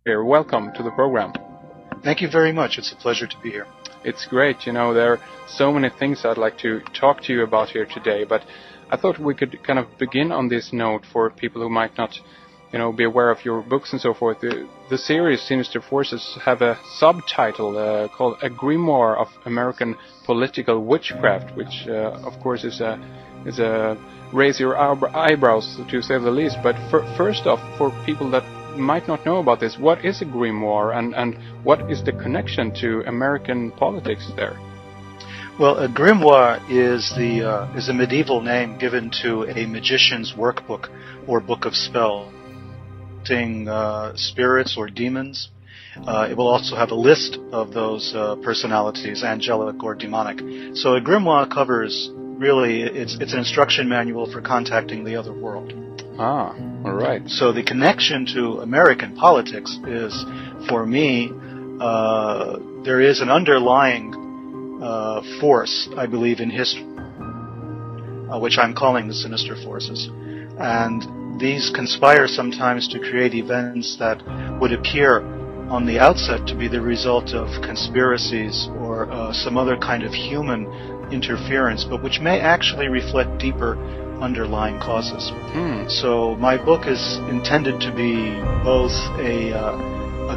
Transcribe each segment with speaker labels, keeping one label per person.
Speaker 1: here. Welcome to the program.
Speaker 2: Thank you very much. It's a pleasure to be here.
Speaker 1: It's great. There are so many things I'd like to talk to you about here today, but I thought we could kind of begin on this note for people who might not, be aware of your books and so forth. The series Sinister Forces have a subtitle called A Grimoire of American Political Witchcraft, which, of course, is a raise your eyebrows, to say the least. But first off, for people that might not know about this, what is a grimoire and what is the connection to American politics there?
Speaker 2: Well, a grimoire is a medieval name given to a magician's workbook or book of spells, spirits or demons. It will also have a list of those personalities, angelic or demonic. So a grimoire covers, really, it's an instruction manual for contacting the other world.
Speaker 1: Ah, all right.
Speaker 2: So the connection to American politics is, for me, there is an underlying force, I believe, in history, which I'm calling the Sinister Forces. And these conspire sometimes to create events that would appear on the outset to be the result of conspiracies or some other kind of human interference, but which may actually reflect deeper underlying causes. So my book is intended to be both a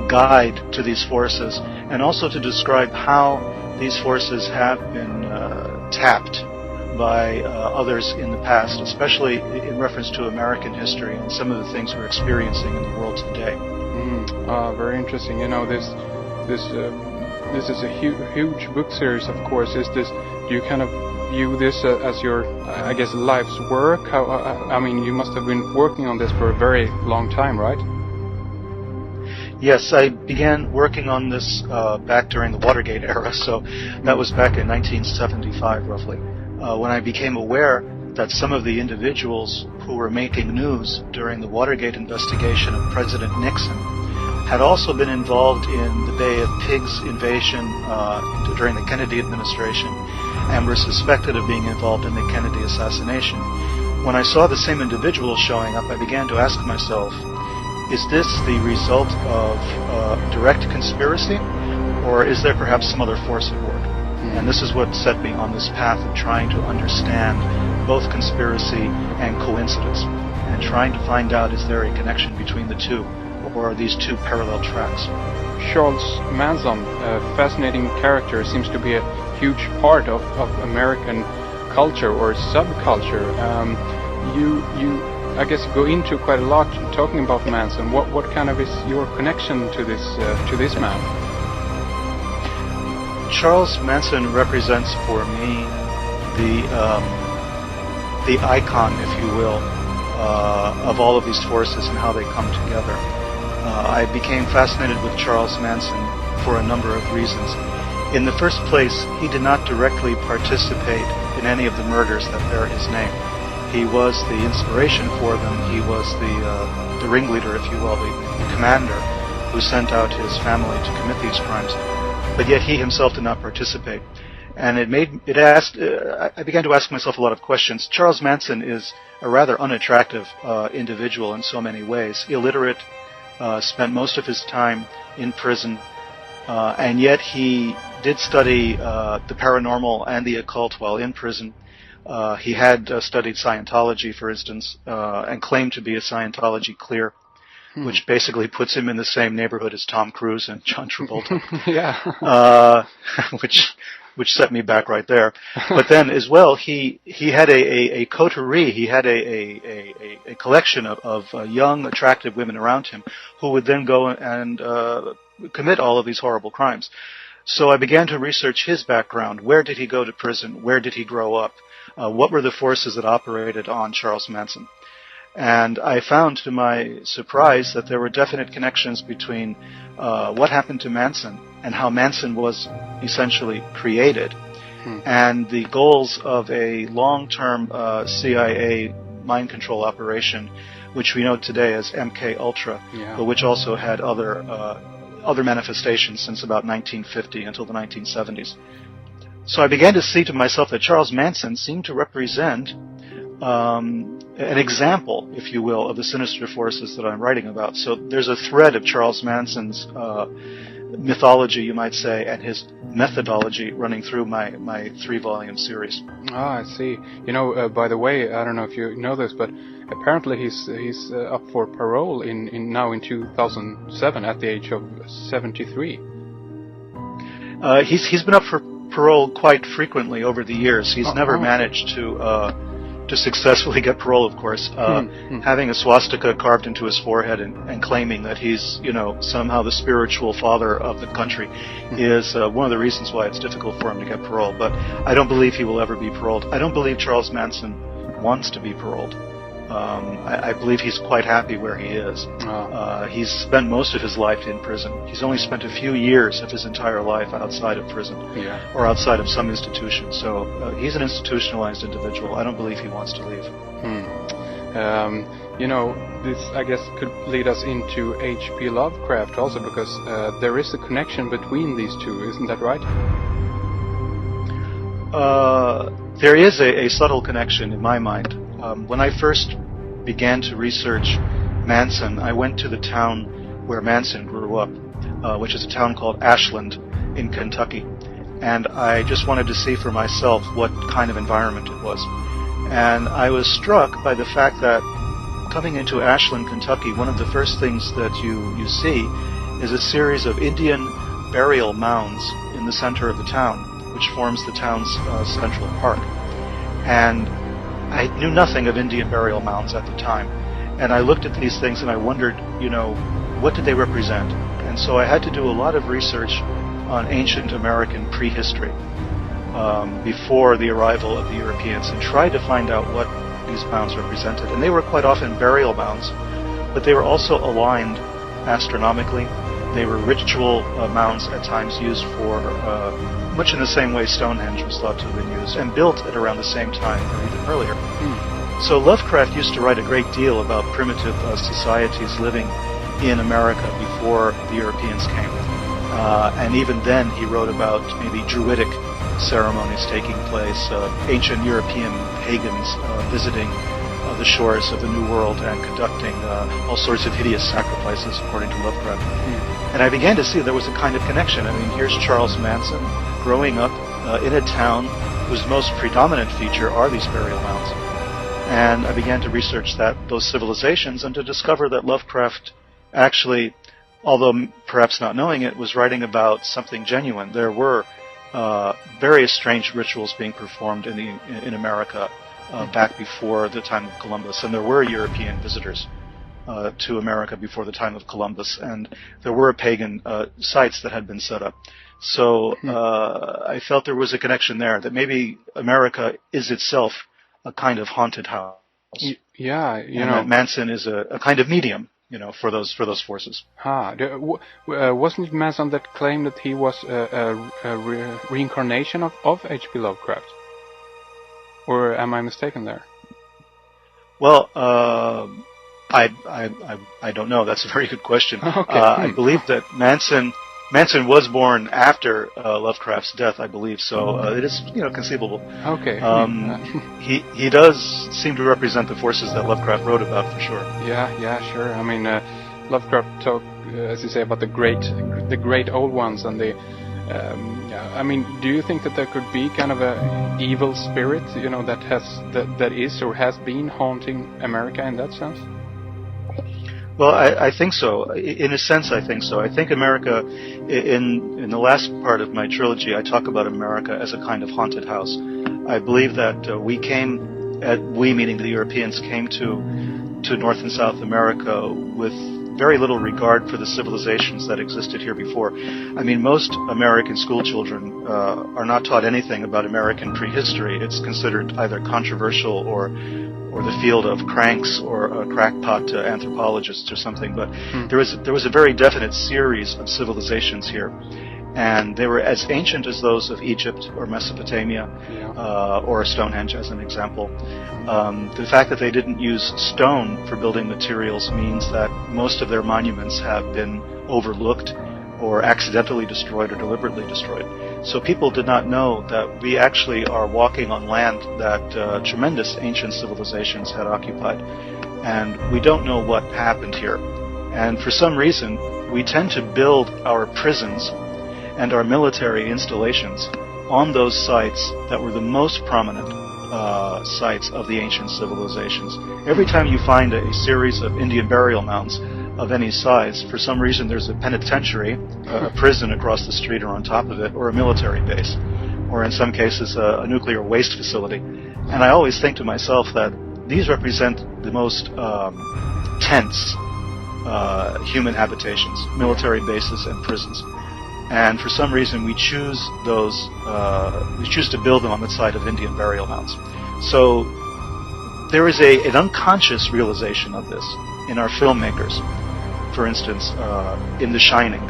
Speaker 2: guide to these forces and also to describe how these forces have been tapped by others in the past, especially in reference to American history and some of the things we're experiencing in the world today.
Speaker 1: Very interesting. This is a huge book series, of course. Do you kind of view this as your, I guess, life's work? You must have been working on this for a very long time, right?
Speaker 2: Yes, I began working on this back during the Watergate era, so that was back in 1975, roughly, when I became aware that some of the individuals who were making news during the Watergate investigation of President Nixon had also been involved in the Bay of Pigs invasion during the Kennedy administration and were suspected of being involved in the Kennedy assassination. When I saw the same individuals showing up, I began to ask myself, is this the result of direct conspiracy, or is there perhaps some other force at work? And this is what set me on this path of trying to understand both conspiracy and coincidence, and trying to find out, is there a connection between the two, or are these two parallel tracks?
Speaker 1: Charles Manson, a fascinating character, seems to be a huge part of American culture or subculture. You I guess go into quite a lot talking about Manson. What kind of is your connection to this man?
Speaker 2: Charles Manson represents for me the icon, if you will, of all of these forces and how they come together. I became fascinated with Charles Manson for a number of reasons. In the first place, he did not directly participate in any of the murders that bear his name. He was the inspiration for them. He was the ringleader, if you will, the commander who sent out his family to commit these crimes. But yet he himself did not participate. And I began to ask myself a lot of questions. Charles Manson is a rather unattractive individual in so many ways. Illiterate, spent most of his time in prison, and yet he did study the paranormal and the occult while in prison. He had studied Scientology, for instance, and claimed to be a Scientology clear, which basically puts him in the same neighborhood as Tom Cruise and John Travolta.
Speaker 1: Yeah.
Speaker 2: Which set me back right there. But then, as well, he had a coterie. He had a collection of young, attractive women around him who would then go and commit all of these horrible crimes. So I began to research his background. Where did he go to prison? Where did he grow up? What were the forces that operated on Charles Manson? And I found, to my surprise, that there were definite connections between what happened to Manson and how Manson was essentially created, and the goals of a long-term CIA mind control operation, which we know today as MK Ultra, but which also had other manifestations since about 1950 until the 1970s. So I began to see to myself that Charles Manson seemed to represent an example, if you will, of the sinister forces that I'm writing about. So there's a thread of Charles Manson's mythology, you might say, and his methodology running through my 3-volume series.
Speaker 1: Ah, I see. By the way, I don't know if you know this, but apparently he's up for parole now in 2007 at the age of 73.
Speaker 2: He's been up for parole quite frequently over the years. He's never managed to successfully get parole, of course. Having a swastika carved into his forehead and claiming that he's, somehow the spiritual father of the country is one of the reasons why it's difficult for him to get parole. But I don't believe he will ever be paroled. I don't believe Charles Manson wants to be paroled. I believe he's quite happy where he is. He's spent most of his life in prison. He's only spent a few years of his entire life outside of prison or outside of some institution. So he's an institutionalized individual. I don't believe he wants to leave.
Speaker 1: This, I guess, could lead us into H.P. Lovecraft also, because there is a connection between these two. Isn't that right?
Speaker 2: There is a subtle connection in my mind. When I first began to research Manson, I went to the town where Manson grew up, which is a town called Ashland in Kentucky. And I just wanted to see for myself what kind of environment it was. And I was struck by the fact that coming into Ashland, Kentucky, one of the first things that you see is a series of Indian burial mounds in the center of the town, which forms the town's central park. And I knew nothing of Indian burial mounds at the time. And I looked at these things and I wondered, what did they represent? And so I had to do a lot of research on ancient American prehistory before the arrival of the Europeans and tried to find out what these mounds represented. And they were quite often burial mounds, but they were also aligned astronomically. They were ritual mounds at times used for, much in the same way Stonehenge was thought to have been used, and built at around the same time or even earlier. So Lovecraft used to write a great deal about primitive societies living in America before the Europeans came. And even then he wrote about maybe Druidic ceremonies taking place, ancient European pagans visiting the shores of the New World and conducting all sorts of hideous sacrifices, according to Lovecraft. And I began to see there was a kind of connection. I mean, here's Charles Manson growing up in a town whose most predominant feature are these burial mounds. And I began to research those civilizations and to discover that Lovecraft actually, although perhaps not knowing it, was writing about something genuine. There were various strange rituals being performed in America back before the time of Columbus, and there were European visitors to America before the time of Columbus, and there were pagan sites that had been set up. So I felt there was a connection there, that maybe America is itself a kind of haunted house. That Manson is a kind of medium, for those forces.
Speaker 1: Wasn't it Manson that claimed that he was a reincarnation of H.P. Lovecraft? Or am I mistaken there?
Speaker 2: Well, I don't know. That's a very good question.
Speaker 1: Okay.
Speaker 2: I believe that Manson was born after Lovecraft's death, I believe. So it is, conceivable.
Speaker 1: Okay.
Speaker 2: He does seem to represent the forces that Lovecraft wrote about, for sure.
Speaker 1: Yeah, sure. I mean, Lovecraft talked, as you say, about the great old ones, and the. I mean, do you think that there could be kind of a evil spirit, that is or has been haunting America in that sense?
Speaker 2: Well, I think so. In a sense, I think so. I think America, in the last part of my trilogy, I talk about America as a kind of haunted house. I believe that we meaning the Europeans, came to North and South America with very little regard for the civilizations that existed here before. I mean, most American school children are not taught anything about American prehistory. It's considered either controversial or the field of cranks or crackpot anthropologists or something. But there was a very definite series of civilizations here, and they were as ancient as those of Egypt or Mesopotamia, or Stonehenge as an example. The fact that they didn't use stone for building materials means that most of their monuments have been overlooked or accidentally destroyed or deliberately destroyed. So people did not know that we actually are walking on land that tremendous ancient civilizations had occupied. And we don't know what happened here. And for some reason, we tend to build our prisons and our military installations on those sites that were the most prominent sites of the ancient civilizations. Every time you find a series of Indian burial mounds of any size, for some reason there's a penitentiary, a prison across the street or on top of it, or a military base, or in some cases a nuclear waste facility. And I always think to myself that these represent the most tense human habitations, military bases and prisons. And for some reason we choose to build them on the site of Indian burial mounds. So there is an unconscious realization of this in our filmmakers. For instance, in The Shining,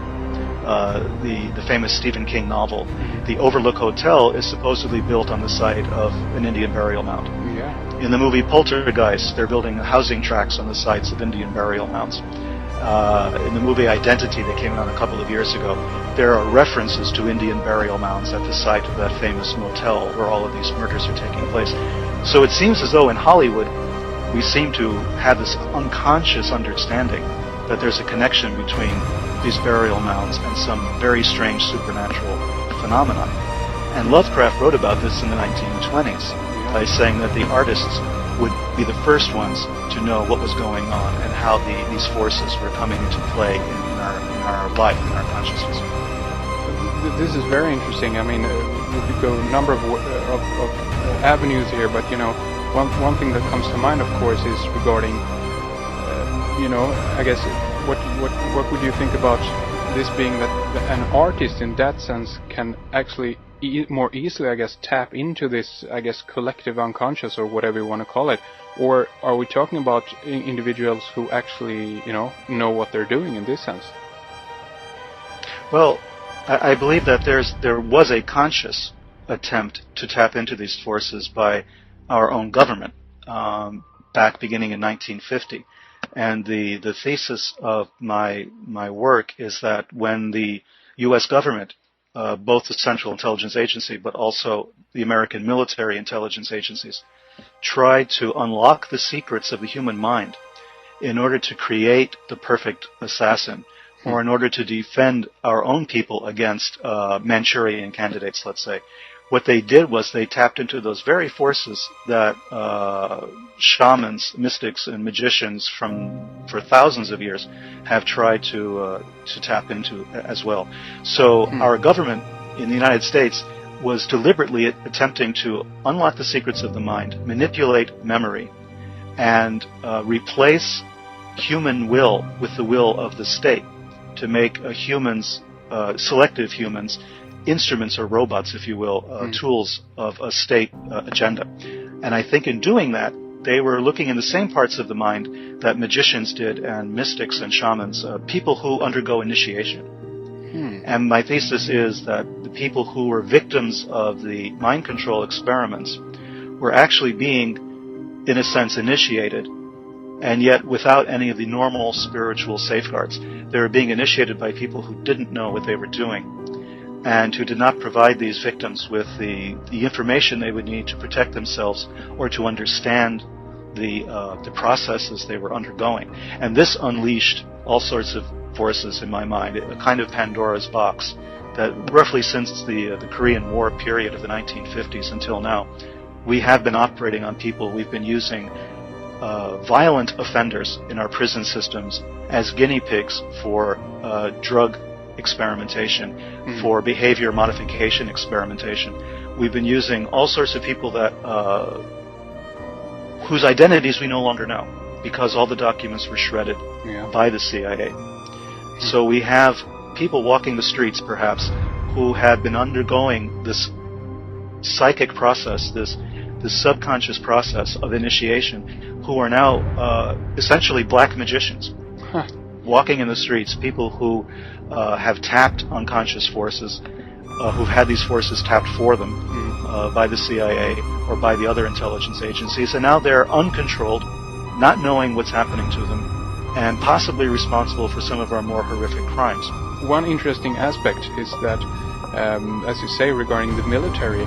Speaker 2: the famous Stephen King novel, the Overlook Hotel is supposedly built on the site of an Indian burial mound.
Speaker 1: Yeah.
Speaker 2: In the movie Poltergeist, they're building housing tracts on the sites of Indian burial mounds. In the movie Identity that came out a couple of years ago, there are references to Indian burial mounds at the site of that famous motel where all of these murders are taking place. So it seems as though in Hollywood we seem to have this unconscious understanding that there's a connection between these burial mounds and some very strange supernatural phenomenon. And Lovecraft wrote about this in the 1920s by saying that the artists would be the first ones to know what was going on and how these forces were coming into play in our life, in our consciousness.
Speaker 1: This is very interesting. I mean, we could go a number of avenues here, but one thing that comes to mind, of course, is regarding, I guess, what would you think about this being that an artist in that sense can actually more easily, I guess, tap into this, I guess, collective unconscious or whatever you want to call it? Or are we talking about individuals who actually, know what they're doing in this sense?
Speaker 2: Well, I believe that there was a conscious attempt to tap into these forces by our own government back beginning in 1950. And the thesis of my work is that when the U.S. government, both the Central Intelligence Agency but also the American military intelligence agencies, tried to unlock the secrets of the human mind in order to create the perfect assassin, or in order to defend our own people against Manchurian candidates, let's say. What they did was they tapped into those very forces that shamans, mystics, and magicians for thousands of years have tried to tap into as well. So our government in the United States was deliberately attempting to unlock the secrets of the mind, manipulate memory, and replace human will with the will of the state to make selective humans, instruments or robots, if you will, tools of a state agenda. And I think in doing that, they were looking in the same parts of the mind that magicians did and mystics and shamans, people who undergo initiation. And my thesis is that the people who were victims of the mind control experiments were actually being, in a sense, initiated, and yet without any of the normal spiritual safeguards. They were being initiated by people who didn't know what they were doing, and who did not provide these victims with the information they would need to protect themselves or to understand the processes they were undergoing. And this unleashed all sorts of forces in my mind, a kind of Pandora's box that roughly since the Korean War period of the 1950s until now, we have been operating on people. We've been using violent offenders in our prison systems as guinea pigs for drug experimentation, for behavior modification experimentation. We've been using all sorts of people that whose identities we no longer know because all the documents were shredded by the CIA. So we have people walking the streets, perhaps, who have been undergoing this psychic process, this subconscious process of initiation, who are now essentially black magicians, walking in the streets, people who have tapped unconscious forces, who've had these forces tapped for them by the CIA or by the other intelligence agencies, and now they're uncontrolled, not knowing what's happening to them, and possibly responsible for some of our more horrific crimes.
Speaker 1: One interesting aspect is that, as you say, regarding the military,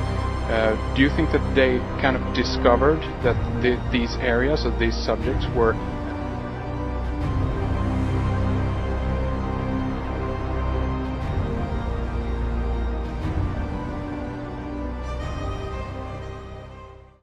Speaker 1: do you think that they kind of discovered that these areas or these subjects were